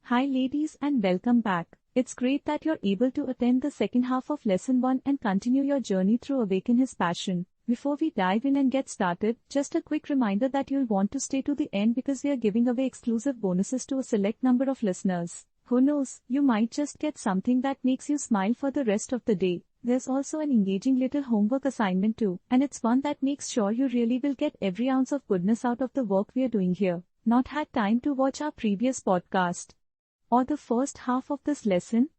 Hi ladies and welcome back. It's great that you're able to attend the second half of Lesson 1 and continue your journey through Awaken His Passion. Before we dive in and get started, just a quick reminder that you'll want to stay to the end because we are giving away exclusive bonuses to a select number of listeners. Who knows, you might just get something that makes you smile for the rest of the day. There's also an engaging little homework assignment too, and it's one that makes sure you really will get every ounce of goodness out of the work we are doing here. Not had time to watch our previous podcast or the first half of this lesson?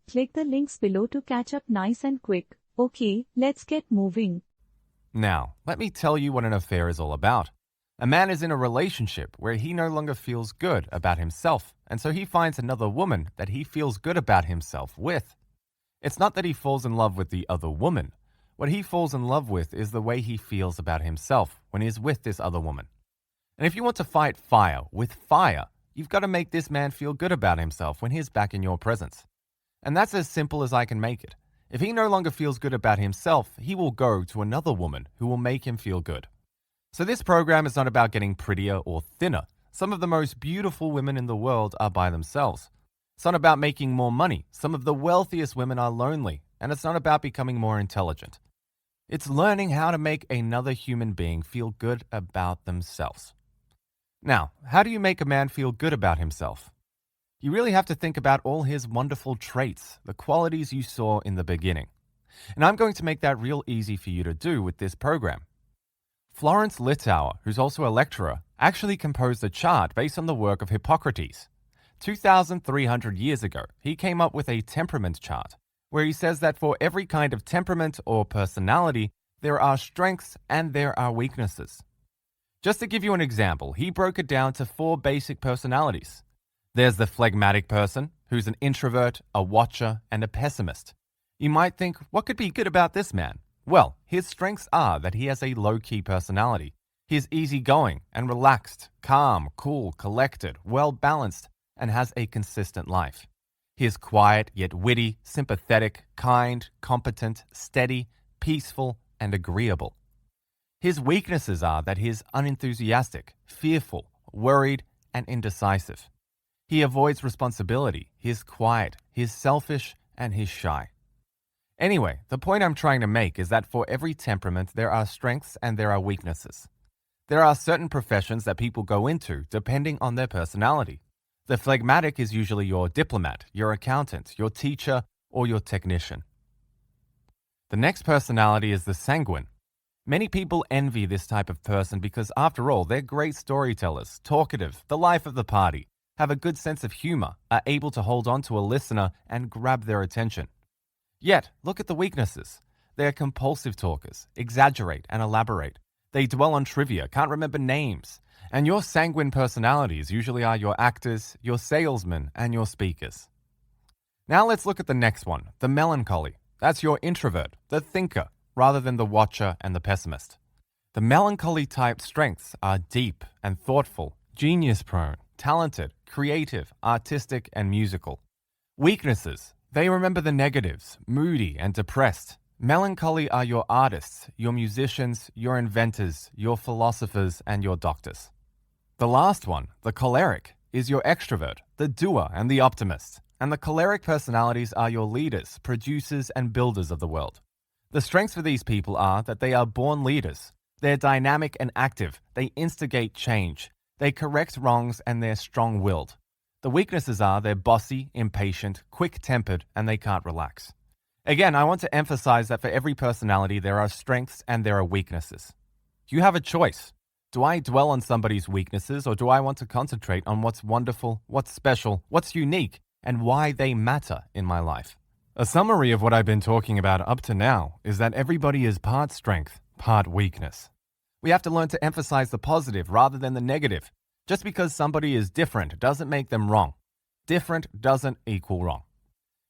Click the links below to catch up nice and quick. Okay, let's get moving. Now, let me tell you what an affair is all about. A man is in a relationship where he no longer feels good about himself, and so he finds another woman that he feels good about himself with. It's not that he falls in love with the other woman. What he falls in love with is the way he feels about himself when he is with this other woman. And if you want to fight fire with fire, you've got to make this man feel good about himself when he's back in your presence. And that's as simple as I can make it. If he no longer feels good about himself, he will go to another woman who will make him feel good. So this program is not about getting prettier or thinner. Some of the most beautiful women in the world are by themselves. It's not about making more money. Some of the wealthiest women are lonely. And it's not about becoming more intelligent. It's learning how to make another human being feel good about themselves. Now, how do you make a man feel good about himself? You really have to think about all his wonderful traits, the qualities you saw in the beginning. And I'm going to make that real easy for you to do with this program. Florence Littauer, who's also a lecturer, actually composed a chart based on the work of Hippocrates. 2,300 years ago, he came up with a temperament chart, where he says that for every kind of temperament or personality, there are strengths and there are weaknesses. Just to give you an example, he broke it down to 4 basic personalities. There's the phlegmatic person, who's an introvert, a watcher, and a pessimist. You might think, what could be good about this man? Well, his strengths are that he has a low-key personality. He is easygoing and relaxed, calm, cool, collected, well-balanced, and has a consistent life. He is quiet yet witty, sympathetic, kind, competent, steady, peaceful, and agreeable. His weaknesses are that he is unenthusiastic, fearful, worried, and indecisive. He avoids responsibility, he is quiet, he is selfish, and he's shy. Anyway, the point I'm trying to make is that for every temperament there are strengths and there are weaknesses. There are certain professions that people go into depending on their personality. The phlegmatic is usually your diplomat, your accountant, your teacher, or your technician. The next personality is the sanguine. Many people envy this type of person because, after all, they're great storytellers, talkative, the life of the party, have a good sense of humor, are able to hold on to a listener and grab their attention. Yet, look at the weaknesses. They are compulsive talkers, exaggerate and elaborate. They dwell on trivia, can't remember names. And your sanguine personalities usually are your actors, your salesmen, and your speakers. Now let's look at the next one, the melancholy. That's your introvert, the thinker, rather than the watcher and the pessimist. The melancholy type strengths are deep and thoughtful, genius-prone, talented, creative, artistic, and musical. Weaknesses, they remember the negatives, moody and depressed. Melancholy are your artists, your musicians, your inventors, your philosophers, and your doctors. The last one, the choleric, is your extrovert, the doer, and the optimist. And the choleric personalities are your leaders, producers, and builders of the world. The strengths for these people are that they are born leaders. They're dynamic and active. They instigate change. They correct wrongs and they're strong-willed. The weaknesses are they're bossy, impatient, quick-tempered, and they can't relax. Again, I want to emphasize that for every personality, there are strengths and there are weaknesses. You have a choice. Do I dwell on somebody's weaknesses, or do I want to concentrate on what's wonderful, what's special, what's unique, and why they matter in my life? A summary of what I've been talking about up to now is that everybody is part strength, part weakness. We have to learn to emphasize the positive rather than the negative. Just because somebody is different doesn't make them wrong. Different doesn't equal wrong.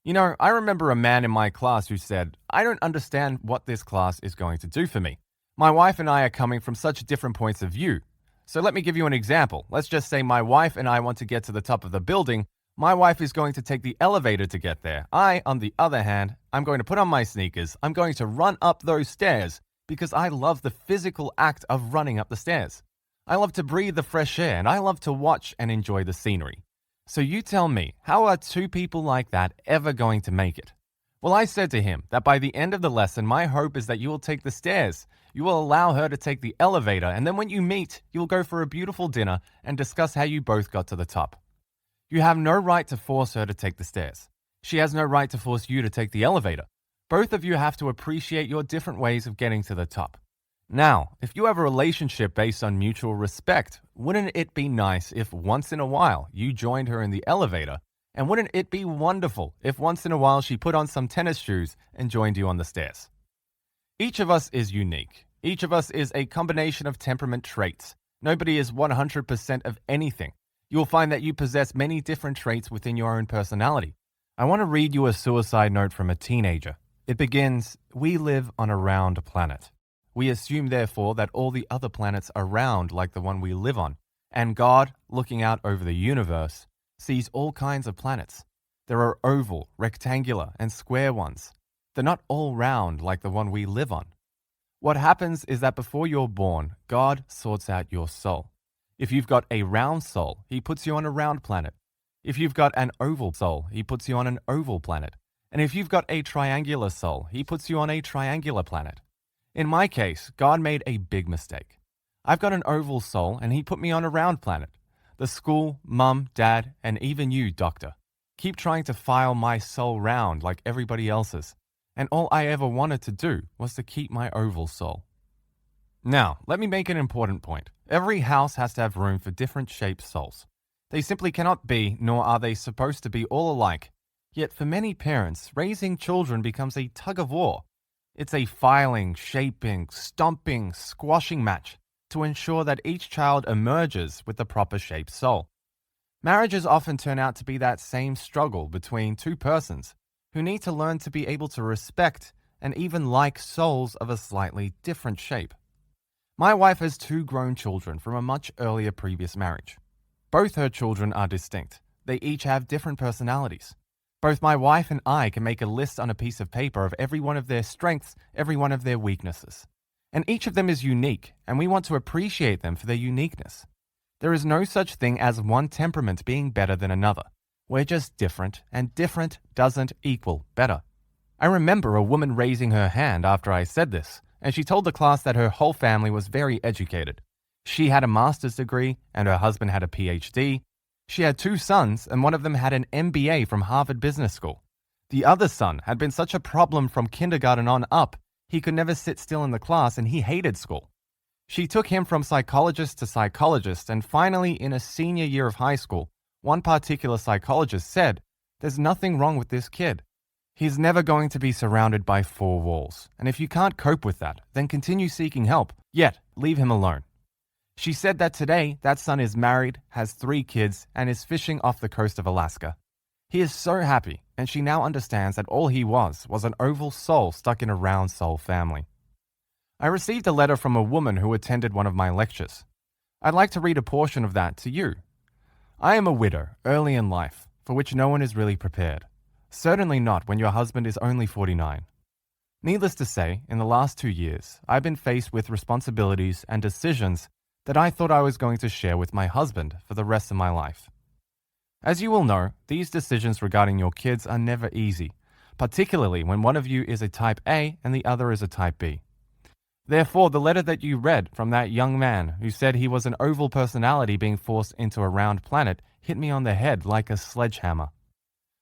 You know, I remember a man in my class who said, "I don't understand what this class is going to do for me. My wife and I are coming from such different points of view. So let me give you an example. Let's just say my wife and I want to get to the top of the building. My wife is going to take the elevator to get there. I, on the other hand, I'm going to put on my sneakers. I'm going to run up those stairs because I love the physical act of running up the stairs. I love to breathe the fresh air and I love to watch and enjoy the scenery. So you tell me, how are two people like that ever going to make it? Well, I said to him that by the end of the lesson, my hope is that you will take the stairs. You will allow her to take the elevator, and then when you meet, you will go for a beautiful dinner and discuss how you both got to the top. You have no right to force her to take the stairs. She has no right to force you to take the elevator. Both of you have to appreciate your different ways of getting to the top. Now, if you have a relationship based on mutual respect, wouldn't it be nice if once in a while you joined her in the elevator? And wouldn't it be wonderful if once in a while she put on some tennis shoes and joined you on the stairs? Each of us is unique. Each of us is a combination of temperament traits. Nobody is 100% of anything. You will find that you possess many different traits within your own personality. I want to read you a suicide note from a teenager. It begins, "We live on a round planet. We assume, therefore, that all the other planets are round like the one we live on. And God, looking out over the universe, sees all kinds of planets. There are oval, rectangular, and square ones. They're not all round like the one we live on. What happens is that before you're born, God sorts out your soul. If you've got a round soul, He puts you on a round planet. If you've got an oval soul, He puts you on an oval planet. And if you've got a triangular soul, He puts you on a triangular planet. In my case, God made a big mistake. I've got an oval soul, and He put me on a round planet. The school, mum, dad, and even you, doctor, keep trying to file my soul round like everybody else's. And all I ever wanted to do was to keep my oval soul. Now, let me make an important point. Every house has to have room for different shaped souls. They simply cannot be, nor are they supposed to be, all alike. Yet for many parents, raising children becomes a tug of war. It's a filing, shaping, stomping, squashing match to ensure that each child emerges with the proper shaped soul. Marriages often turn out to be that same struggle between two persons who need to learn to be able to respect and even like souls of a slightly different shape. My wife has two grown children from a much earlier previous marriage. Both her children are distinct. They each have different personalities. Both my wife and I can make a list on a piece of paper of every one of their strengths, every one of their weaknesses. And each of them is unique, and we want to appreciate them for their uniqueness. There is no such thing as one temperament being better than another. We're just different, and different doesn't equal better. I remember a woman raising her hand after I said this, and she told the class that her whole family was very educated. She had a master's degree, and her husband had a PhD. She had two sons, and one of them had an MBA from Harvard Business School. The other son had been such a problem from kindergarten on up, he could never sit still in the class and he hated school. She took him from psychologist to psychologist, and finally, in a senior year of high school, one particular psychologist said, "There's nothing wrong with this kid. He's never going to be surrounded by four walls, and if you can't cope with that, then continue seeking help, yet leave him alone." She said that today, that son is married, has 3 kids, and is fishing off the coast of Alaska. He is so happy, and she now understands that all he was an oval soul stuck in a round soul family. I received a letter from a woman who attended one of my lectures. I'd like to read a portion of that to you. I am a widow, early in life, for which no one is really prepared. Certainly not when your husband is only 49. Needless to say, in the last 2 years, I've been faced with responsibilities and decisions that I thought I was going to share with my husband for the rest of my life. As you will know, these decisions regarding your kids are never easy, particularly when one of you is a type A and the other is a type B. Therefore, the letter that you read from that young man who said he was an oval personality being forced into a round planet hit me on the head like a sledgehammer.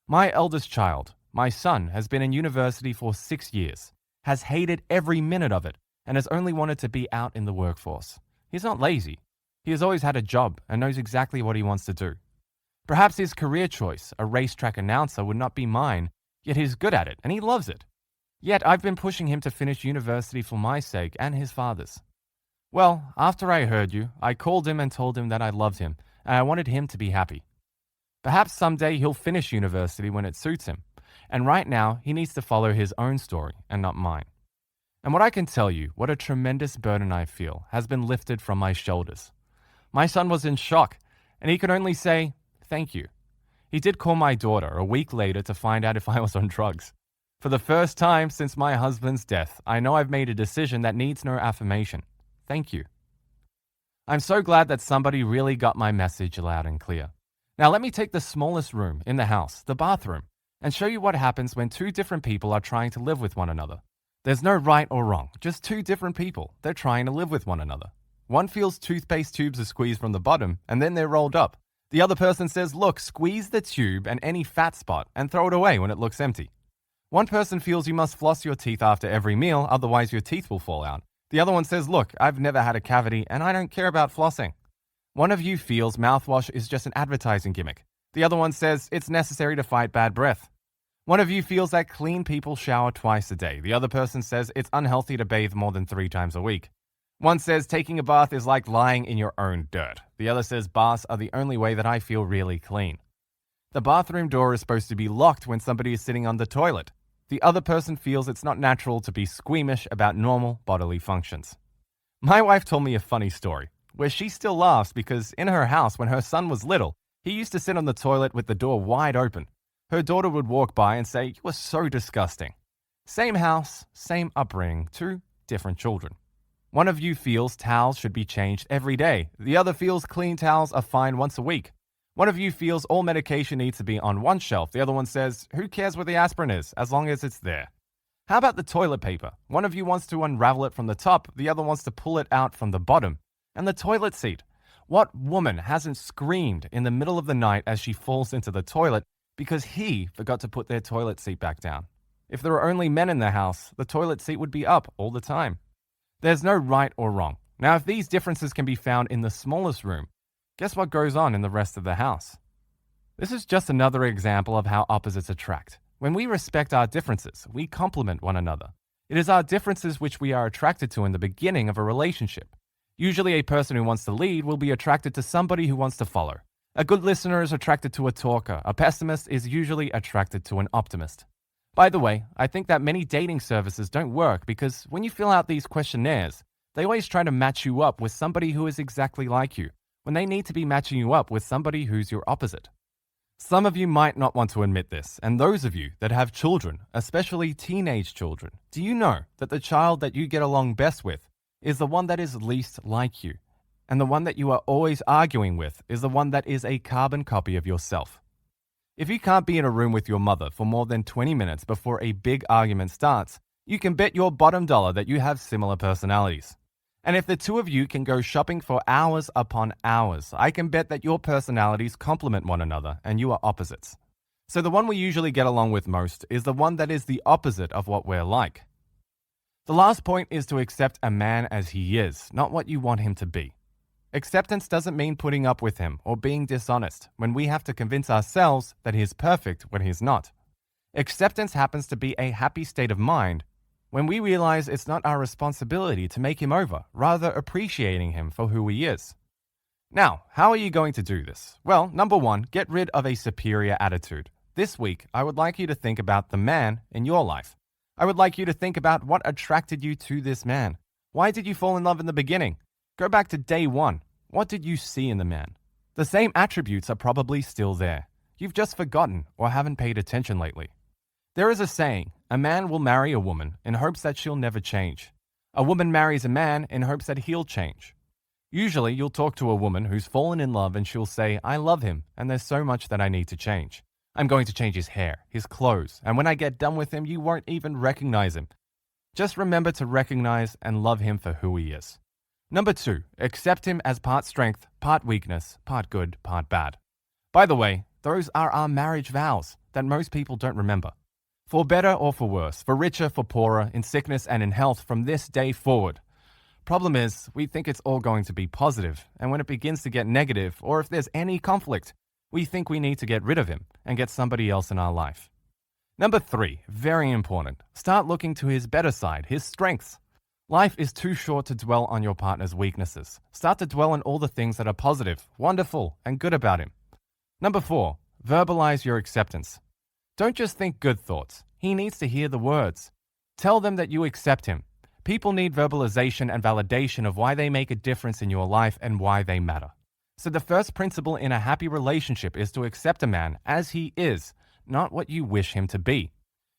My eldest child, my son, has been in university for 6 years, has hated every minute of it, and has only wanted to be out in the workforce. He's not lazy. He has always had a job and knows exactly what he wants to do. Perhaps his career choice, a racetrack announcer, would not be mine, yet he's good at it and he loves it. Yet I've been pushing him to finish university for my sake and his father's. Well, after I heard you, I called him and told him that I loved him and I wanted him to be happy. Perhaps someday he'll finish university when it suits him, and right now he needs to follow his own story and not mine. And what I can tell you, what a tremendous burden I feel, has been lifted from my shoulders. My son was in shock, and he could only say, "Thank you." He did call my daughter a week later to find out if I was on drugs. For the first time since my husband's death, I know I've made a decision that needs no affirmation. Thank you. I'm so glad that somebody really got my message loud and clear. Now, let me take the smallest room in the house, the bathroom, and show you what happens when two different people are trying to live with one another. There's no right or wrong, just two different people. They're trying to live with one another. One feels toothpaste tubes are squeezed from the bottom and then they're rolled up. The other person says, look, squeeze the tube and any fat spot and throw it away when it looks empty. One person feels you must floss your teeth after every meal, otherwise your teeth will fall out. The other one says, look, I've never had a cavity and I don't care about flossing. One of you feels mouthwash is just an advertising gimmick. The other one says it's necessary to fight bad breath. One of you feels that clean people shower twice a day. The other person says it's unhealthy to bathe more than 3 times a week. One says taking a bath is like lying in your own dirt. The other says baths are the only way that I feel really clean. The bathroom door is supposed to be locked when somebody is sitting on the toilet. The other person feels it's not natural to be squeamish about normal bodily functions. My wife told me a funny story, where she still laughs because in her house when her son was little, he used to sit on the toilet with the door wide open. Her daughter would walk by and say, "You are so disgusting." Same house, same upbringing, 2 different children. One of you feels towels should be changed every day. The other feels clean towels are fine once a week. One of you feels all medication needs to be on one shelf. The other one says, who cares where the aspirin is, as long as it's there. How about the toilet paper? One of you wants to unravel it from the top. The other wants to pull it out from the bottom. And the toilet seat. What woman hasn't screamed in the middle of the night as she falls into the toilet because he forgot to put their toilet seat back down? If there were only men in the house, the toilet seat would be up all the time. There's no right or wrong. Now, if these differences can be found in the smallest room, guess what goes on in the rest of the house? This is just another example of how opposites attract. When we respect our differences, we complement one another. It is our differences which we are attracted to in the beginning of a relationship. Usually a person who wants to lead will be attracted to somebody who wants to follow. A good listener is attracted to a talker. A pessimist is usually attracted to an optimist. By the way, I think that many dating services don't work because when you fill out these questionnaires, they always try to match you up with somebody who is exactly like you, when they need to be matching you up with somebody who's your opposite. Some of you might not want to admit this, and those of you that have children, especially teenage children, do you know that the child that you get along best with is the one that is least like you, and the one that you are always arguing with is the one that is a carbon copy of yourself? If you can't be in a room with your mother for more than 20 minutes before a big argument starts, you can bet your bottom dollar that you have similar personalities. And if the two of you can go shopping for hours upon hours, I can bet that your personalities complement one another and you are opposites. So the one we usually get along with most is the one that is the opposite of what we're like. The last point is to accept a man as he is, not what you want him to be. Acceptance doesn't mean putting up with him or being dishonest when we have to convince ourselves that he is perfect when he is not. Acceptance happens to be a happy state of mind when we realize it's not our responsibility to make him over, rather appreciating him for who he is. Now, how are you going to do this? Well, number 1, get rid of a superior attitude. This week, I would like you to think about the man in your life. I would like you to think about what attracted you to this man. Why did you fall in love in the beginning? Go back to day 1. What did you see in the man? The same attributes are probably still there. You've just forgotten or haven't paid attention lately. There is a saying, a man will marry a woman in hopes that she'll never change. A woman marries a man in hopes that he'll change. Usually, you'll talk to a woman who's fallen in love and she'll say, I love him and there's so much that I need to change. I'm going to change his hair, his clothes, and when I get done with him, you won't even recognize him. Just remember to recognize and love him for who he is. Number 2, accept him as part strength, part weakness, part good, part bad. By the way, those are our marriage vows that most people don't remember. For better or for worse, for richer, for poorer, in sickness and in health from this day forward. Problem is, we think it's all going to be positive, and when it begins to get negative, or if there's any conflict, we think we need to get rid of him and get somebody else in our life. Number 3, very important, start looking to his better side, his strengths. Life is too short to dwell on your partner's weaknesses. Start to dwell on all the things that are positive, wonderful, and good about him. Number 4, verbalize your acceptance. Don't just think good thoughts. He needs to hear the words. Tell them that you accept him. People need verbalization and validation of why they make a difference in your life and why they matter. So the first principle in a happy relationship is to accept a man as he is, not what you wish him to be.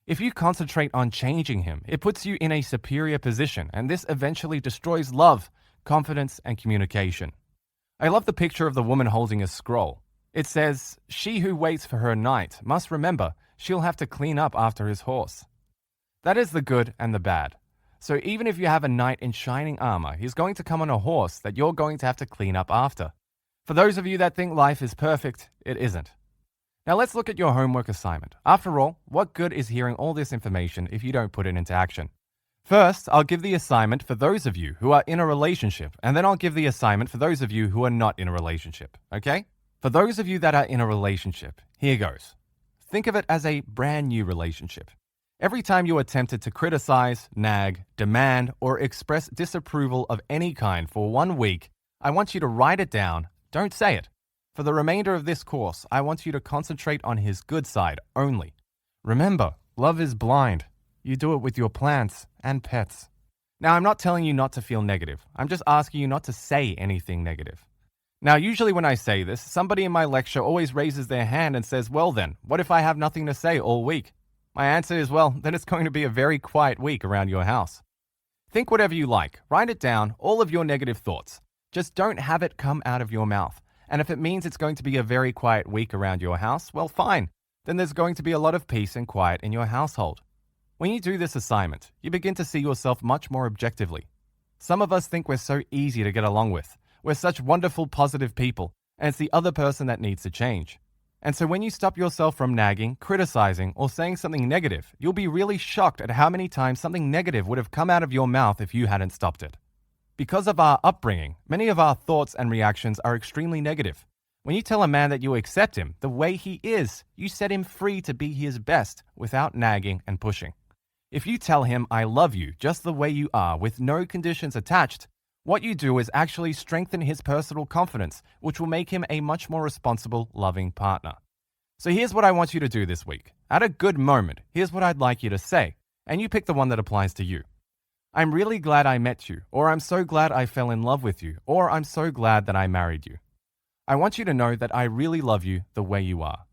If you concentrate on changing him, it puts you in a superior position, and this eventually destroys love, confidence, and communication. I love the picture of the woman holding a scroll. It says, "She who waits for her knight must remember she'll have to clean up after his horse." That is the good and the bad. So even if you have a knight in shining armor, he's going to come on a horse that you're going to have to clean up after. For those of you that think life is perfect, it isn't. Now let's look at your homework assignment. After all, what good is hearing all this information if you don't put it into action? First, I'll give the assignment for those of you who are in a relationship, and then I'll give the assignment for those of you who are not in a relationship, okay? For those of you that are in a relationship, here goes. Think of it as a brand new relationship. Every time you are tempted to criticize, nag, demand, or express disapproval of any kind for 1 week, I want you to write it down. Don't say it. For the remainder of this course, I want you to concentrate on his good side only. Remember, love is blind. You do it with your plants and pets. Now, I'm not telling you not to feel negative. I'm just asking you not to say anything negative. Now, usually when I say this, somebody in my lecture always raises their hand and says, "Well then, what if I have nothing to say all week?" My answer is, well, then it's going to be a very quiet week around your house. Think whatever you like. Write it down, all of your negative thoughts. Just don't have it come out of your mouth. And if it means it's going to be a very quiet week around your house, well, fine. Then there's going to be a lot of peace and quiet in your household. When you do this assignment, you begin to see yourself much more objectively. Some of us think we're so easy to get along with. We're such wonderful, positive people, and it's the other person that needs to change. And so when you stop yourself from nagging, criticizing, or saying something negative, you'll be really shocked at how many times something negative would have come out of your mouth if you hadn't stopped it. Because of our upbringing, many of our thoughts and reactions are extremely negative. When you tell a man that you accept him the way he is, you set him free to be his best without nagging and pushing. If you tell him, "I love you just the way you are with no conditions attached," what you do is actually strengthen his personal confidence, which will make him a much more responsible, loving partner. So here's what I want you to do this week. At a good moment, here's what I'd like you to say, and you pick the one that applies to you. "I'm really glad I met you," or "I'm so glad I fell in love with you," or "I'm so glad that I married you." I want you to know that I really love you the way you are.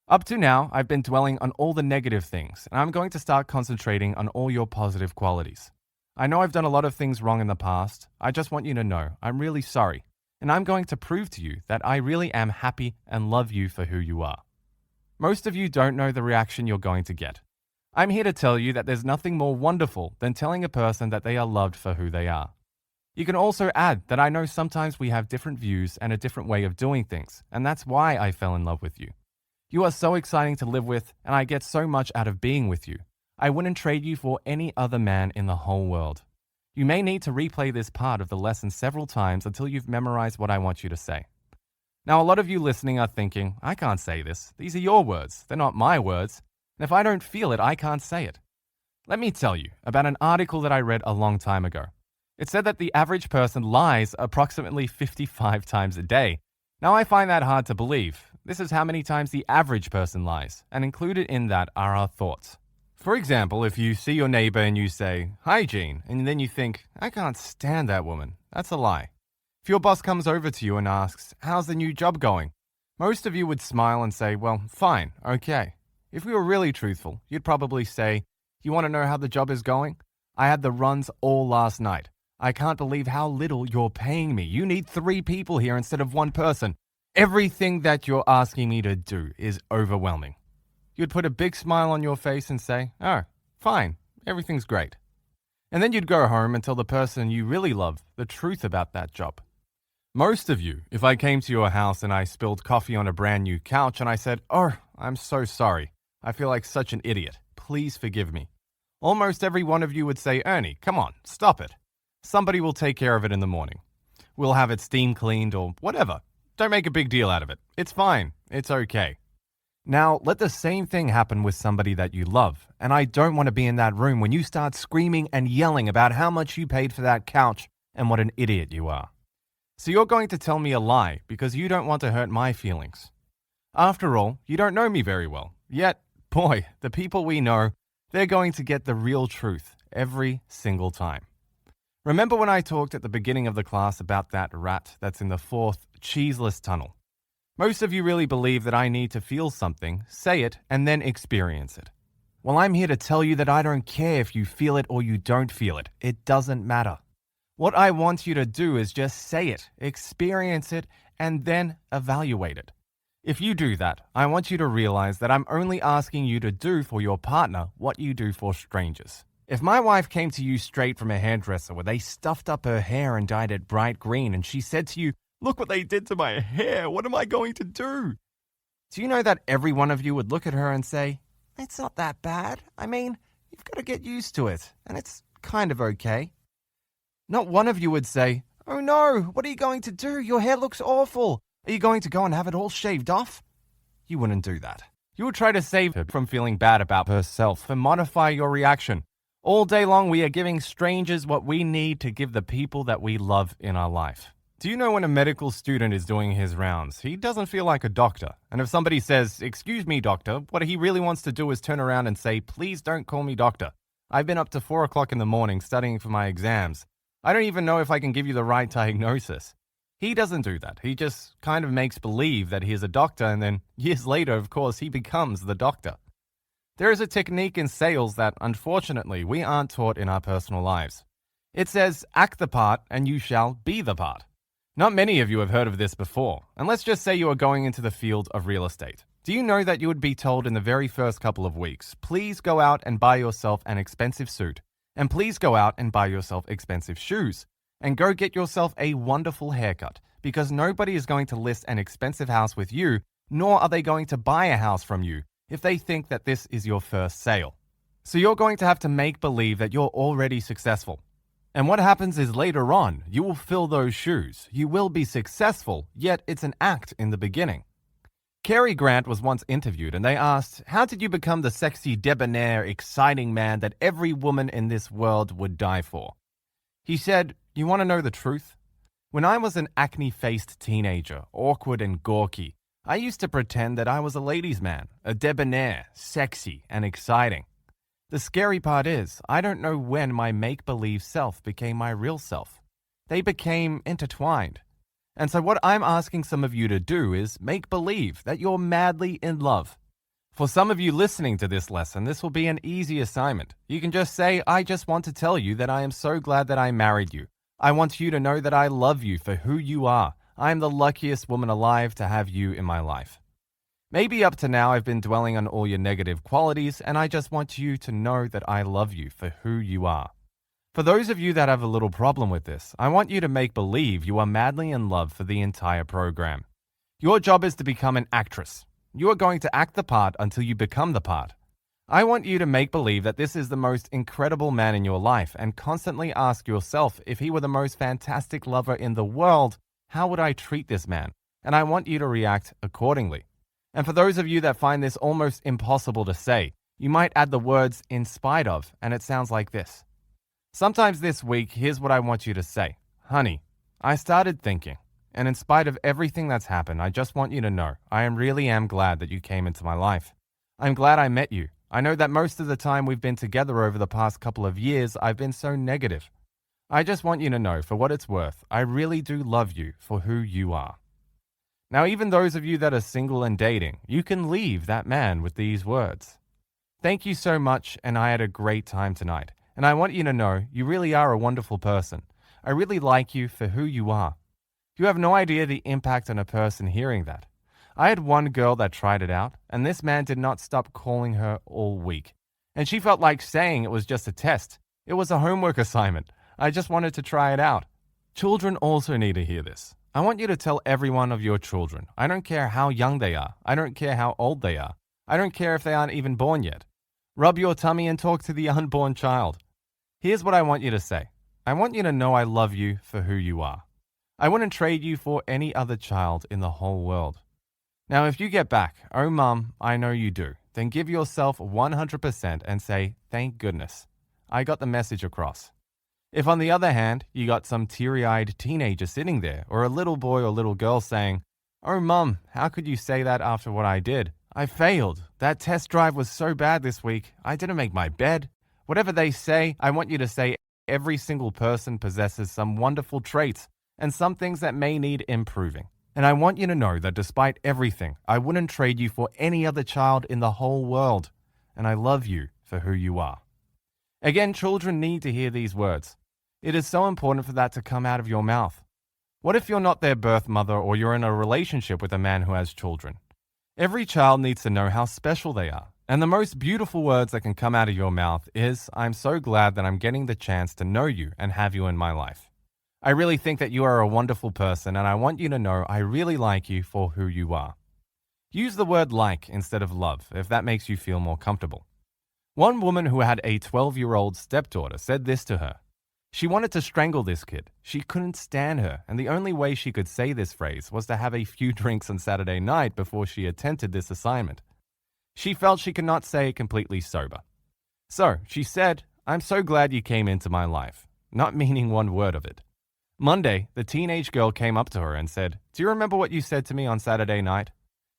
Up to now, I've been dwelling on all the negative things, and I'm going to start concentrating on all your positive qualities. I know I've done a lot of things wrong in the past. I just want you to know I'm really sorry, and I'm going to prove to you that I really am happy and love you for who you are. Most of you don't know the reaction you're going to get. I'm here to tell you that there's nothing more wonderful than telling a person that they are loved for who they are. You can also add that I know sometimes we have different views and a different way of doing things, and that's why I fell in love with you. You are so exciting to live with, and I get so much out of being with you. I wouldn't trade you for any other man in the whole world. You may need to replay this part of the lesson several times until you've memorized what I want you to say. Now, a lot of you listening are thinking, "I can't say this. These are your words. They're not my words. And if I don't feel it, I can't say it." Let me tell you about an article that I read a long time ago. It said that the average person lies approximately 55 times a day. Now, I find that hard to believe. This is how many times the average person lies, and included in that are our thoughts. For example, if you see your neighbor and you say, "Hi, Jean," and then you think, "I can't stand that woman," that's a lie. If your boss comes over to you and asks, "How's the new job going?" most of you would smile and say, "Well, fine, okay." If we were really truthful, you'd probably say, "You want to know how the job is going? I had the runs all last night. I can't believe how little you're paying me. You need 3 people here instead of 1 person. Everything that you're asking me to do is overwhelming." You'd put a big smile on your face and say, "Oh, fine, everything's great." And then you'd go home and tell the person you really love the truth about that job. Most of you, if I came to your house and I spilled coffee on a brand new couch and I said, "Oh, I'm so sorry. I feel like such an idiot. Please forgive me." Almost every one of you would say, "Ernie, come on, stop it. Somebody will take care of it in the morning. We'll have it steam cleaned or whatever. Don't make a big deal out of it. It's fine. It's okay." Now, let the same thing happen with somebody that you love, and I don't want to be in that room when you start screaming and yelling about how much you paid for that couch and what an idiot you are. So you're going to tell me a lie because you don't want to hurt my feelings. After all, you don't know me very well. Yet, boy, the people we know, they're going to get the real truth every single time. Remember when I talked at the beginning of the class about that rat that's in the 4th cheeseless tunnel? Most of you really believe that I need to feel something, say it, and then experience it. Well, I'm here to tell you that I don't care if you feel it or you don't feel it. It doesn't matter. What I want you to do is just say it, experience it, and then evaluate it. If you do that, I want you to realize that I'm only asking you to do for your partner what you do for strangers. If my wife came to you straight from a hairdresser where they stuffed up her hair and dyed it bright green and she said to you, "Look what they did to my hair, what am I going to do?" Do you know that every one of you would look at her and say, "It's not that bad. I mean, you've got to get used to it, and it's kind of okay." Not one of you would say, "Oh no, what are you going to do? Your hair looks awful. Are you going to go and have it all shaved off?" You wouldn't do that. You would try to save her from feeling bad about herself and modify your reaction. All day long, we are giving strangers what we need to give the people that we love in our life. Do you know when a medical student is doing his rounds, he doesn't feel like a doctor. And if somebody says, "Excuse me, doctor," what he really wants to do is turn around and say, "Please don't call me doctor. I've been up to 4 o'clock in the morning studying for my exams. I don't even know if I can give you the right diagnosis." He doesn't do that. He just kind of makes believe that he is a doctor, and then years later, of course, he becomes the doctor. There is a technique in sales that, unfortunately, we aren't taught in our personal lives. It says, "Act the part and you shall be the part." Not many of you have heard of this before, and let's just say you are going into the field of real estate. Do you know that you would be told in the very first couple of weeks, "Please go out and buy yourself an expensive suit, and please go out and buy yourself expensive shoes, and go get yourself a wonderful haircut, because nobody is going to list an expensive house with you, nor are they going to buy a house from you if they think that this is your first sale." So you're going to have to make believe that you're already successful. And what happens is later on, you will fill those shoes. You will be successful, yet it's an act in the beginning. Cary Grant was once interviewed and they asked, "How did you become the sexy, debonair, exciting man that every woman in this world would die for?" He said, "You want to know the truth? When I was an acne-faced teenager, awkward and gawky, I used to pretend that I was a ladies' man, a debonair, sexy, and exciting. The scary part is, I don't know when my make-believe self became my real self. They became intertwined. And so what I'm asking some of you to do is make believe that you're madly in love. For some of you listening to this lesson, this will be an easy assignment. You can just say, "I just want to tell you that I am so glad that I married you. I want you to know that I love you for who you are. I am the luckiest woman alive to have you in my life." Maybe up to now I've been dwelling on all your negative qualities, and I just want you to know that I love you for who you are. For those of you that have a little problem with this, I want you to make believe you are madly in love for the entire program. Your job is to become an actress. You are going to act the part until you become the part. I want you to make believe that this is the most incredible man in your life and constantly ask yourself, if he were the most fantastic lover in the world, how would I treat this man? And I want you to react accordingly. And for those of you that find this almost impossible to say, you might add the words "in spite of," and it sounds like this. Sometimes this week, here's what I want you to say. "Honey, I started thinking, and in spite of everything that's happened, I just want you to know I really am glad that you came into my life. I'm glad I met you. I know that most of the time we've been together over the past couple of years, I've been so negative. I just want you to know, for what it's worth, I really do love you for who you are." Now, even those of you that are single and dating, you can leave that man with these words. "Thank you so much, and I had a great time tonight. And I want you to know you really are a wonderful person. I really like you for who you are." You have no idea the impact on a person hearing that. I had one girl that tried it out, and this man did not stop calling her all week. And she felt like saying it was just a test. It was a homework assignment. I just wanted to try it out. Children also need to hear this. I want you to tell every one of your children. I don't care how young they are. I don't care how old they are. I don't care if they aren't even born yet. Rub your tummy and talk to the unborn child. Here's what I want you to say. I want you to know I love you for who you are. I wouldn't trade you for any other child in the whole world. Now, if you get back, "Oh, Mum, I know you do," then give yourself 100% and say, "Thank goodness. I got the message across." If, on the other hand, you got some teary-eyed teenager sitting there, or a little boy or little girl saying, "Oh, Mum, how could you say that after what I did? I failed. That test drive was so bad this week. I didn't make my bed." Whatever they say, I want you to say every single person possesses some wonderful traits and some things that may need improving. And I want you to know that despite everything, I wouldn't trade you for any other child in the whole world. And I love you for who you are. Again, children need to hear these words. It is so important for that to come out of your mouth. What if you're not their birth mother or you're in a relationship with a man who has children? Every child needs to know how special they are. And the most beautiful words that can come out of your mouth is, I'm so glad that I'm getting the chance to know you and have you in my life. I really think that you are a wonderful person, and I want you to know I really like you for who you are. Use the word like instead of love if that makes you feel more comfortable. One woman who had a 12-year-old stepdaughter said this to her. She wanted to strangle this kid. She couldn't stand her, and the only way she could say this phrase was to have a few drinks on Saturday night before she attempted this assignment. She felt she could not say it completely sober. So she said, I'm so glad you came into my life, not meaning one word of it. Monday, the teenage girl came up to her and said, Do you remember what you said to me on Saturday night?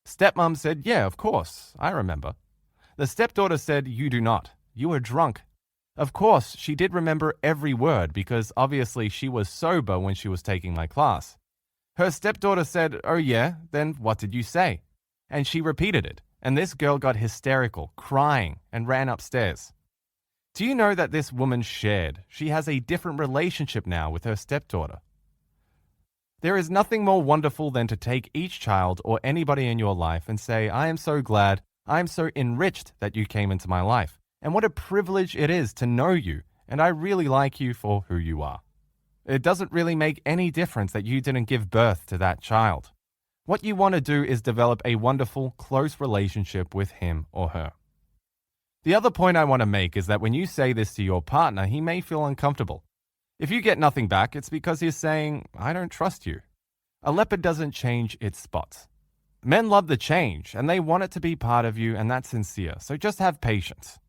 Stepmom said, Yeah, of course, I remember. The stepdaughter said, You do not. You were drunk. Of course, she did remember every word because obviously she was sober when she was taking my class. Her stepdaughter said, Oh yeah, then what did you say? And she repeated it, and this girl got hysterical, crying, and ran upstairs. Do you know that this woman shared? She has a different relationship now with her stepdaughter. There is nothing more wonderful than to take each child or anybody in your life and say, I am so glad, I am so enriched that you came into my life. And what a privilege it is to know you, and I really like you for who you are. It doesn't really make any difference that you didn't give birth to that child. What you want to do is develop a wonderful, close relationship with him or her. The other point I want to make is that when you say this to your partner, he may feel uncomfortable. If you get nothing back, it's because he's saying, I don't trust you. A leopard doesn't change its spots. Men love the change, and they want it to be part of you, and that's sincere, so just have patience.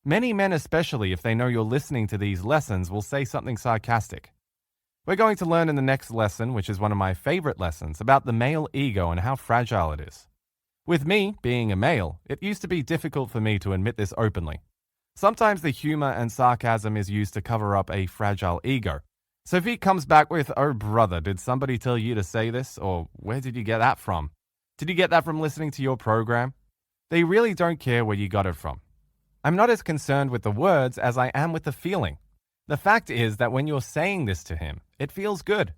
Many men, especially if they know you're listening to these lessons, will say something sarcastic. We're going to learn in the next lesson, which is one of my favorite lessons, about the male ego and how fragile it is. With me, being a male, it used to be difficult for me to admit this openly. Sometimes the humor and sarcasm is used to cover up a fragile ego. So if he comes back with, oh brother, did somebody tell you to say this? Or where did you get that from? Did you get that from listening to your program? They really don't care where you got it from. I'm not as concerned with the words as I am with the feeling. The fact is that when you're saying this to him, it feels good.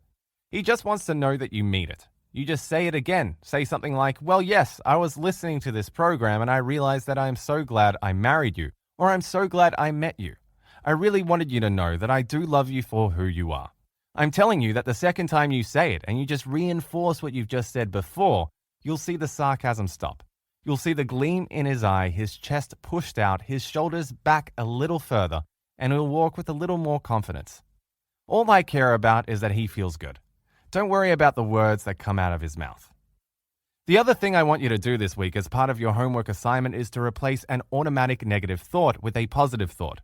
He just wants to know that you mean it. You just say it again. Say something like, well, yes, I was listening to this program and I realized that I am so glad I married you. Or I'm so glad I met you. I really wanted you to know that I do love you for who you are. I'm telling you that the second time you say it and you just reinforce what you've just said before, you'll see the sarcasm stop. You'll see the gleam in his eye, his chest pushed out, his shoulders back a little further, and he'll walk with a little more confidence. All I care about is that he feels good. Don't worry about the words that come out of his mouth. The other thing I want you to do this week as part of your homework assignment is to replace an automatic negative thought with a positive thought.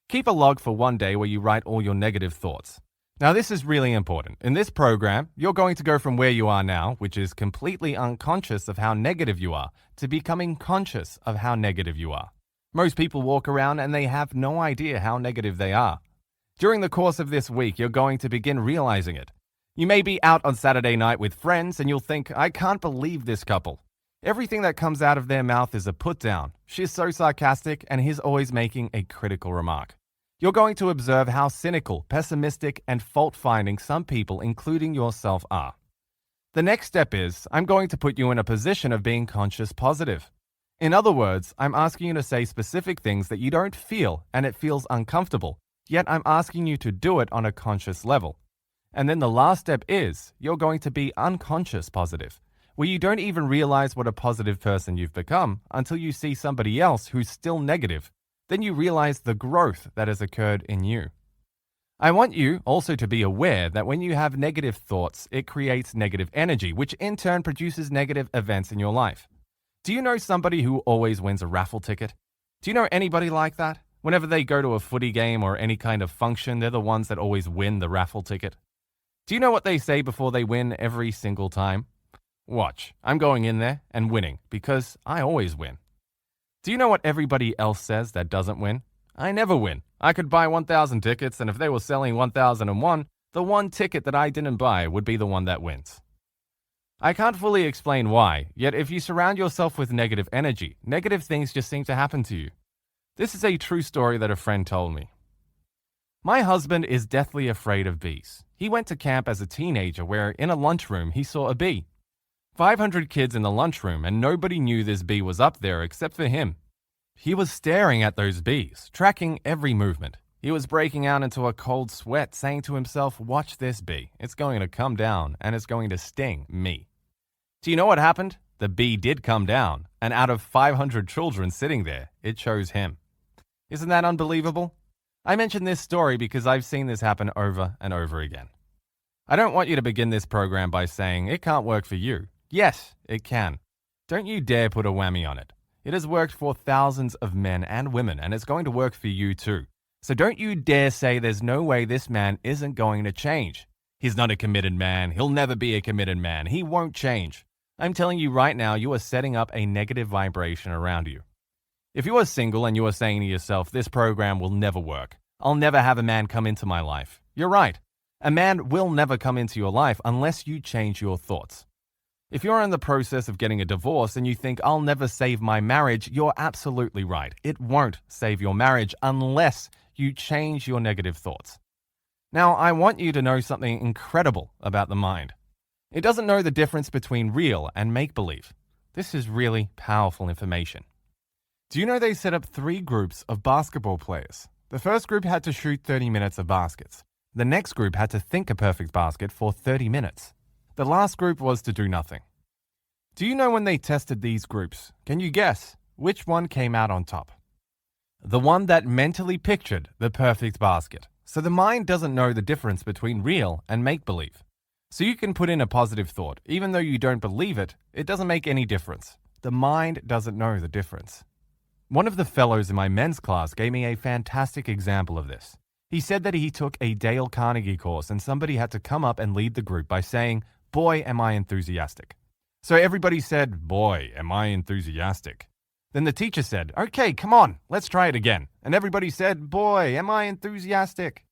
Keep a log for one day where you write all your negative thoughts. Now, this is really important. In this program, you're going to go from where you are now, which is completely unconscious of how negative you are, to becoming conscious of how negative you are. Most people walk around and they have no idea how negative they are. During the course of this week, you're going to begin realizing it. You may be out on Saturday night with friends and you'll think, I can't believe this couple. Everything that comes out of their mouth is a put down. She's so sarcastic and he's always making a critical remark. You're going to observe how cynical, pessimistic, and fault-finding some people, including yourself, are. The next step is, I'm going to put you in a position of being conscious positive. In other words, I'm asking you to say specific things that you don't feel and it feels uncomfortable, yet I'm asking you to do it on a conscious level. And then the last step is, you're going to be unconscious positive, where you don't even realize what a positive person you've become until you see somebody else who's still negative. Then you realize the growth that has occurred in you. I want you also to be aware that when you have negative thoughts, it creates negative energy, which in turn produces negative events in your life. Do you know somebody who always wins a raffle ticket? Do you know anybody like that? Whenever they go to a footy game or any kind of function, they're the ones that always win the raffle ticket. Do you know what they say before they win every single time? Watch, I'm going in there and winning because I always win. Do you know what everybody else says that doesn't win? I never win. I could buy 1,000 tickets, and if they were selling 1,001, the one ticket that I didn't buy would be the one that wins. I can't fully explain why, yet if you surround yourself with negative energy, negative things just seem to happen to you. This is a true story that a friend told me. My husband is deathly afraid of bees. He went to camp as a teenager where, in a lunchroom, he saw a bee. 500 kids in the lunchroom, and nobody knew this bee was up there except for him. He was staring at those bees, tracking every movement. He was breaking out into a cold sweat, saying to himself, "Watch this bee. It's going to come down, and it's going to sting me." Do you know what happened? The bee did come down, and out of 500 children sitting there, it chose him. Isn't that unbelievable? I mention this story because I've seen this happen over and over again. I don't want you to begin this program by saying, "It can't work for you." Yes, it can. Don't you dare put a whammy on it. It has worked for thousands of men and women, and it's going to work for you too. So don't you dare say there's no way this man isn't going to change. He's not a committed man. He'll never be a committed man. He won't change. I'm telling you right now, you are setting up a negative vibration around you. If you are single and you are saying to yourself, "This program will never work. I'll never have a man come into my life." You're right. A man will never come into your life unless you change your thoughts. If you're in the process of getting a divorce and you think, "I'll never save my marriage," you're absolutely right. It won't save your marriage unless you change your negative thoughts. Now, I want you to know something incredible about the mind. It doesn't know the difference between real and make-believe. This is really powerful information. Do you know they set up 3 groups of basketball players? The first group had to shoot 30 minutes of baskets. The next group had to think a perfect basket for 30 minutes. The last group was to do nothing. Do you know when they tested these groups? Can you guess which one came out on top? The one that mentally pictured the perfect basket. So the mind doesn't know the difference between real and make-believe. So you can put in a positive thought. Even though you don't believe it, it doesn't make any difference. The mind doesn't know the difference. One of the fellows in my men's class gave me a fantastic example of this. He said that he took a Dale Carnegie course and somebody had to come up and lead the group by saying, "Boy, am I enthusiastic." So everybody said, "Boy, am I enthusiastic." Then the teacher said, "Okay, come on, let's try it again." And everybody said, "Boy, am I enthusiastic."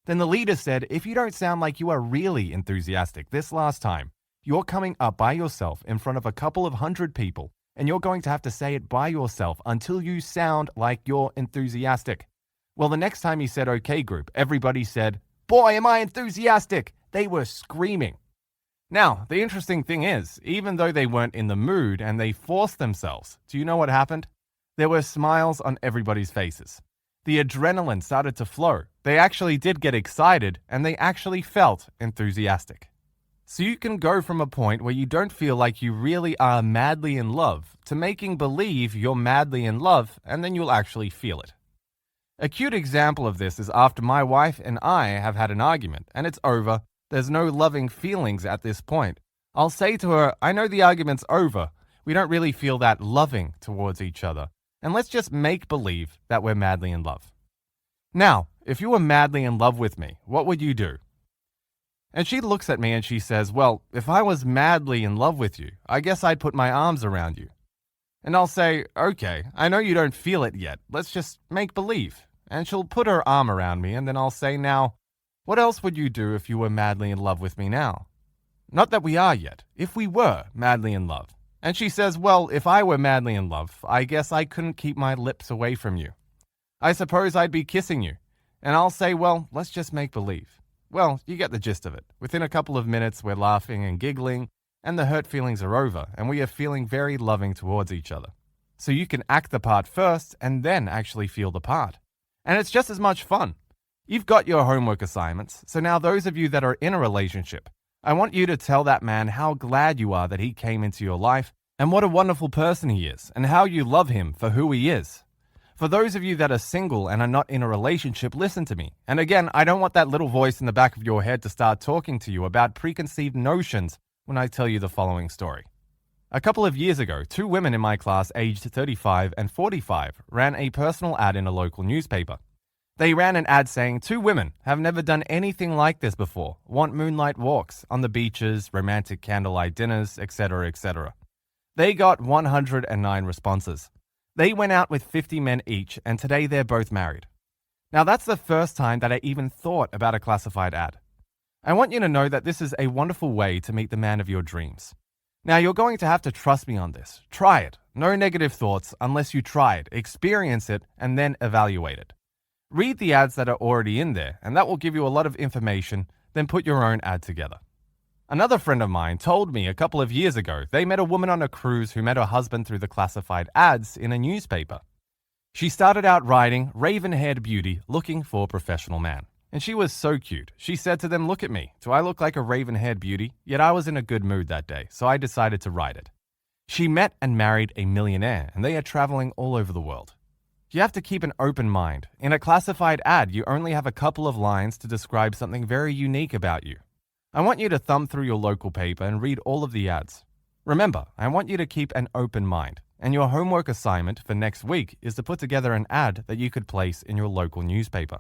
Then the leader said, "If you don't sound like you are really enthusiastic this last time, you're coming up by yourself in front of a couple of hundred people, and you're going to have to say it by yourself until you sound like you're enthusiastic." Well, the next time he said, "Okay, group," everybody said, "Boy, am I enthusiastic." They were screaming. Now, the interesting thing is, even though they weren't in the mood and they forced themselves, do you know what happened? There were smiles on everybody's faces. The adrenaline started to flow. They actually did get excited and they actually felt enthusiastic. So you can go from a point where you don't feel like you really are madly in love to making believe you're madly in love, and then you'll actually feel it. A cute example of this is after my wife and I have had an argument and it's over. There's no loving feelings at this point. I'll say to her, "I know the argument's over. We don't really feel that loving towards each other. And let's just make believe that we're madly in love." Now, if you were madly in love with me, what would you do? And she looks at me and she says, "Well, if I was madly in love with you, I guess I'd put my arms around you." And I'll say, "Okay, I know you don't feel it yet. Let's just make believe." And she'll put her arm around me and then I'll say, "Now, what else would you do if you were madly in love with me now?" Not that we are yet. If we were madly in love. And she says, "Well, if I were madly in love, I guess I couldn't keep my lips away from you. I suppose I'd be kissing you." And I'll say, "Well, let's just make believe." Well, you get the gist of it. Within a couple of minutes, we're laughing and giggling, and the hurt feelings are over, and we are feeling very loving towards each other. So you can act the part first, and then actually feel the part. And it's just as much fun. You've got your homework assignments, so now those of you that are in a relationship, I want you to tell that man how glad you are that he came into your life, and what a wonderful person he is, and how you love him for who he is. For those of you that are single and are not in a relationship, listen to me. And again, I don't want that little voice in the back of your head to start talking to you about preconceived notions when I tell you the following story. A couple of years ago, 2 women in my class aged 35 and 45 ran a personal ad in a local newspaper. They ran an ad saying 2 women have never done anything like this before, want moonlight walks on the beaches, romantic candlelight dinners, etc., etc. They got 109 responses. They went out with 50 men each, and today they're both married. Now that's the first time that I even thought about a classified ad. I want you to know that this is a wonderful way to meet the man of your dreams. Now you're going to have to trust me on this. Try it. No negative thoughts unless you try it, experience it, and then evaluate it. Read the ads that are already in there, and that will give you a lot of information, then put your own ad together. Another friend of mine told me a couple of years ago they met a woman on a cruise who met her husband through the classified ads in a newspaper. She started out writing raven-haired beauty looking for a professional man. And she was so cute. She said to them, "Look at me. Do I look like a raven-haired beauty?" Yet I was in a good mood that day, so I decided to write it. She met and married a millionaire, and they are traveling all over the world. You have to keep an open mind. In a classified ad, you only have a couple of lines to describe something very unique about you. I want you to thumb through your local paper and read all of the ads. Remember, I want you to keep an open mind, and your homework assignment for next week is to put together an ad that you could place in your local newspaper.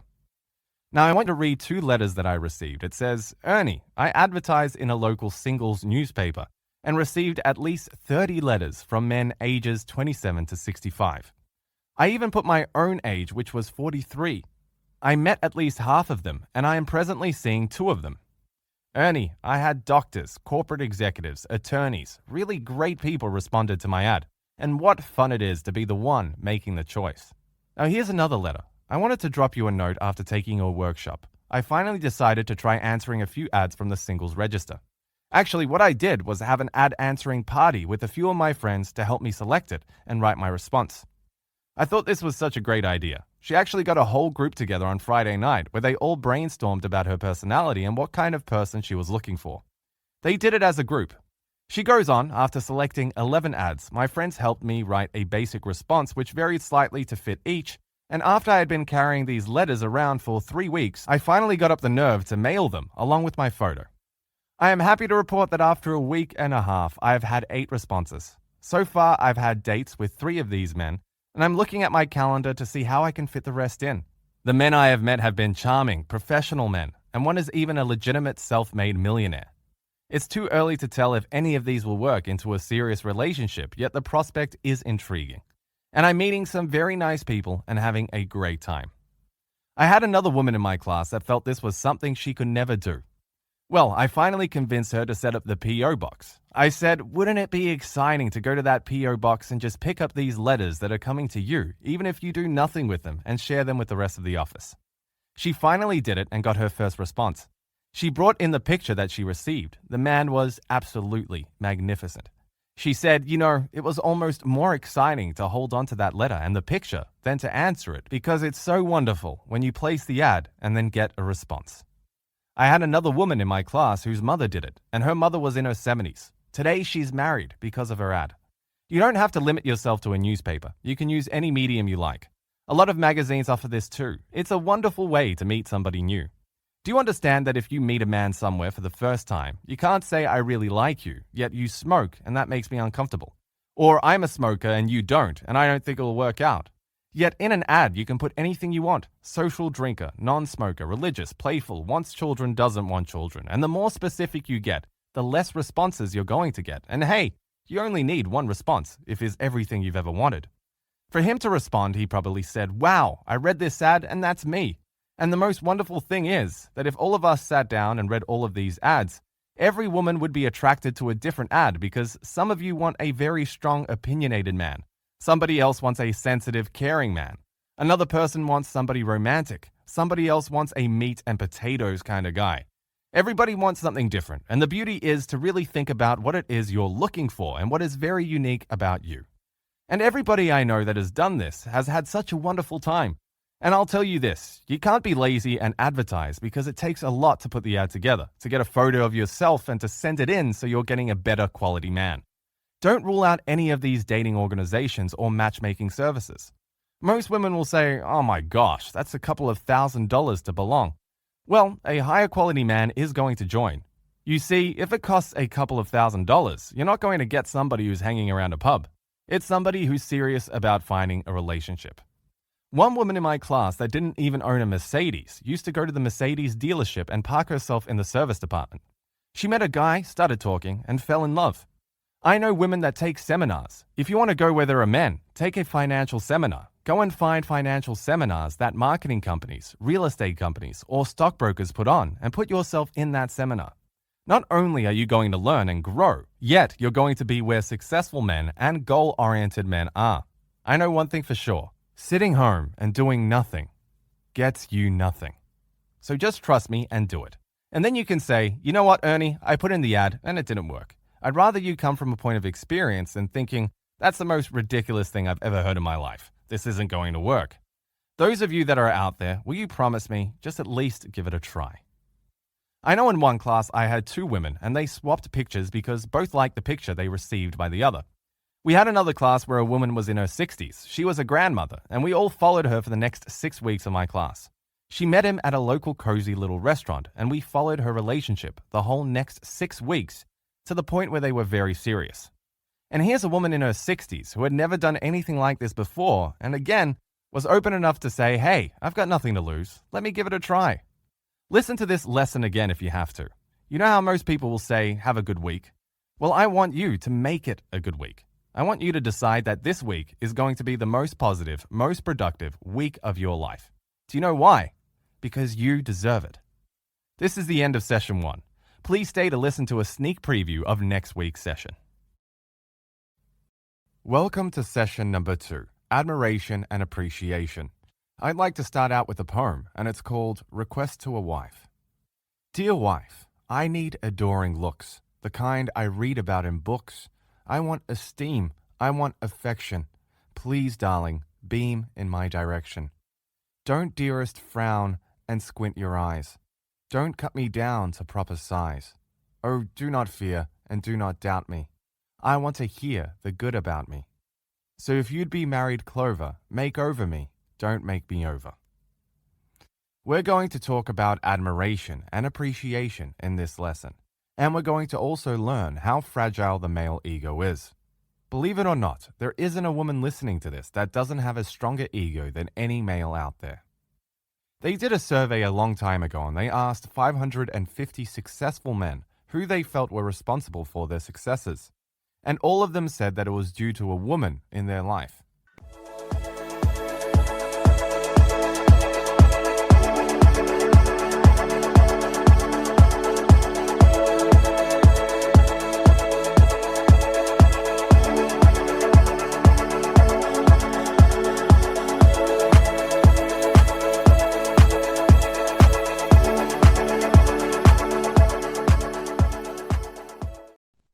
Now, I want to read 2 letters that I received. It says, "Ernie, I advertised in a local singles newspaper and received at least 30 letters from men ages 27 to 65. I even put my own age, which was 43. I met at least half of them, and I am presently seeing 2 of them. Ernie, I had doctors, corporate executives, attorneys, really great people responded to my ad. And what fun it is to be the one making the choice." Now, here's another letter. I wanted to drop you a note after taking your workshop. I finally decided to try answering a few ads from the singles register. Actually, what I did was have an ad answering party with a few of my friends to help me select it and write my response. I thought this was such a great idea. She actually got a whole group together on Friday night where they all brainstormed about her personality and what kind of person she was looking for. They did it as a group. She goes on, after selecting 11 ads, my friends helped me write a basic response which varied slightly to fit each, and after I had been carrying these letters around for 3 weeks, I finally got up the nerve to mail them along with my photo. I am happy to report that after a week and a half, I have had 8 responses. So far, I've had dates with 3 of these men, and I'm looking at my calendar to see how I can fit the rest in. The men I have met have been charming, professional men, and one is even a legitimate self-made millionaire. It's too early to tell if any of these will work into a serious relationship, yet the prospect is intriguing. And I'm meeting some very nice people and having a great time. I had another woman in my class that felt this was something she could never do. Well, I finally convinced her to set up the P.O. box. I said, wouldn't it be exciting to go to that P.O. box and just pick up these letters that are coming to you, even if you do nothing with them, and share them with the rest of the office? She finally did it and got her first response. She brought in the picture that she received. The man was absolutely magnificent. She said, it was almost more exciting to hold on to that letter and the picture than to answer it because it's so wonderful when you place the ad and then get a response. I had another woman in my class whose mother did it, and her mother was in her 70s. Today, she's married because of her ad. You don't have to limit yourself to a newspaper. You can use any medium you like. A lot of magazines offer this too. It's a wonderful way to meet somebody new. Do you understand that if you meet a man somewhere for the first time, you can't say, "I really like you," yet you smoke and that makes me uncomfortable? Or, "I'm a smoker and you don't, and I don't think it'll work out." Yet in an ad, you can put anything you want. Social drinker, non-smoker, religious, playful, wants children, doesn't want children. And the more specific you get, the less responses you're going to get. And hey, you only need one response if it's everything you've ever wanted. For him to respond, he probably said, "Wow, I read this ad and that's me." And the most wonderful thing is that if all of us sat down and read all of these ads, every woman would be attracted to a different ad because some of you want a very strong, opinionated man. Somebody else wants a sensitive, caring man. Another person wants somebody romantic. Somebody else wants a meat and potatoes kind of guy. Everybody wants something different, and the beauty is to really think about what it is you're looking for and what is very unique about you. And everybody I know that has done this has had such a wonderful time. And I'll tell you this, you can't be lazy and advertise because it takes a lot to put the ad together, to get a photo of yourself and to send it in so you're getting a better quality man. Don't rule out any of these dating organizations or matchmaking services. Most women will say, "Oh my gosh, that's a couple of $1,000s to belong." Well, a higher quality man is going to join. You see, if it costs a couple of $1,000s, you're not going to get somebody who's hanging around a pub. It's somebody who's serious about finding a relationship. One woman in my class that didn't even own a Mercedes used to go to the Mercedes dealership and park herself in the service department. She met a guy, started talking, and fell in love. I know women that take seminars. If you want to go where there are men, take a financial seminar. Go and find financial seminars that marketing companies, real estate companies, or stockbrokers put on and put yourself in that seminar. Not only are you going to learn and grow, yet you're going to be where successful men and goal-oriented men are. I know one thing for sure. Sitting home and doing nothing gets you nothing. So just trust me and do it. And then you can say, you know what, Ernie, I put in the ad and it didn't work. I'd rather you come from a point of experience than thinking, that's the most ridiculous thing I've ever heard in my life. This isn't going to work. Those of you that are out there, will you promise me, just at least give it a try? I know in one class I had two women and they swapped pictures because both liked the picture they received by the other. We had another class where a woman was in her 60s. She was a grandmother and we all followed her for the next 6 weeks of my class. She met him at a local cozy little restaurant and we followed her relationship the whole next 6 weeks to the point where they were very serious. And here's a woman in her 60s who had never done anything like this before and again was open enough to say, hey, I've got nothing to lose. Let me give it a try. Listen to this lesson again if you have to. You know how most people will say, have a good week? Well, I want you to make it a good week. I want you to decide that this week is going to be the most positive, most productive week of your life. Do you know why? Because you deserve it. This is the end of session 1. Please stay to listen to a sneak preview of next week's session. Welcome to session number 2, Admiration and Appreciation. I'd like to start out with a poem, and it's called Request to a Wife. Dear wife, I need adoring looks, the kind I read about in books. I want esteem, I want affection. Please, darling, beam in my direction. Don't, dearest, frown and squint your eyes. Don't cut me down to proper size. Oh, do not fear and do not doubt me. I want to hear the good about me. So if you'd be married clover, make over me. Don't make me over. We're going to talk about admiration and appreciation in this lesson, and we're going to also learn how fragile the male ego is. Believe it or not, there isn't a woman listening to this that doesn't have a stronger ego than any male out there. They did a survey a long time ago and they asked 550 successful men who they felt were responsible for their successes, and all of them said that it was due to a woman in their life.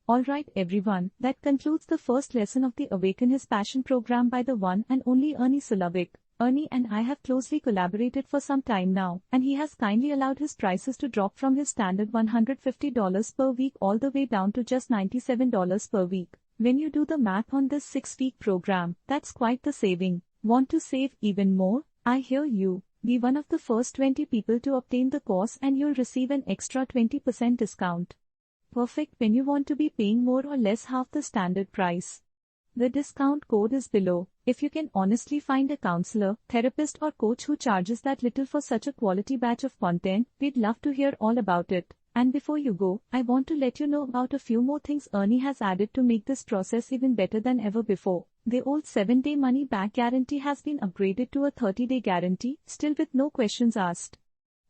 Alright everyone, that concludes the first lesson of the Awaken His Passion program by the one and only Ernie Sulavic. Ernie and I have closely collaborated for some time now, and he has kindly allowed his prices to drop from his standard $150 per week all the way down to just $97 per week. When you do the math on this 6-week program, that's quite the saving. Want to save even more? I hear you. Be one of the first 20 people to obtain the course and you'll receive an extra 20% discount. Perfect when you want to be paying more or less half the standard price. The discount code is below. If you can honestly find a counselor, therapist or coach who charges that little for such a quality batch of content, we'd love to hear all about it. And before you go, I want to let you know about a few more things Ernie has added to make this process even better than ever before. The old 7-day money-back guarantee has been upgraded to a 30-day guarantee, still with no questions asked.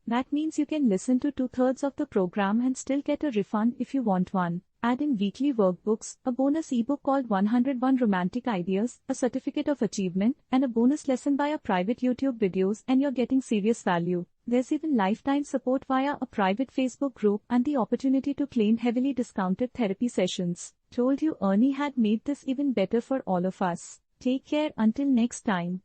That means you can listen to 2/3 of the program and still get a refund if you want one. Add in weekly workbooks, a bonus ebook called 101 Romantic Ideas, a certificate of achievement, and a bonus lesson via private YouTube videos, and you're getting serious value. There's even lifetime support via a private Facebook group and the opportunity to claim heavily discounted therapy sessions. Told you Ernie had made this even better for all of us. Take care until next time.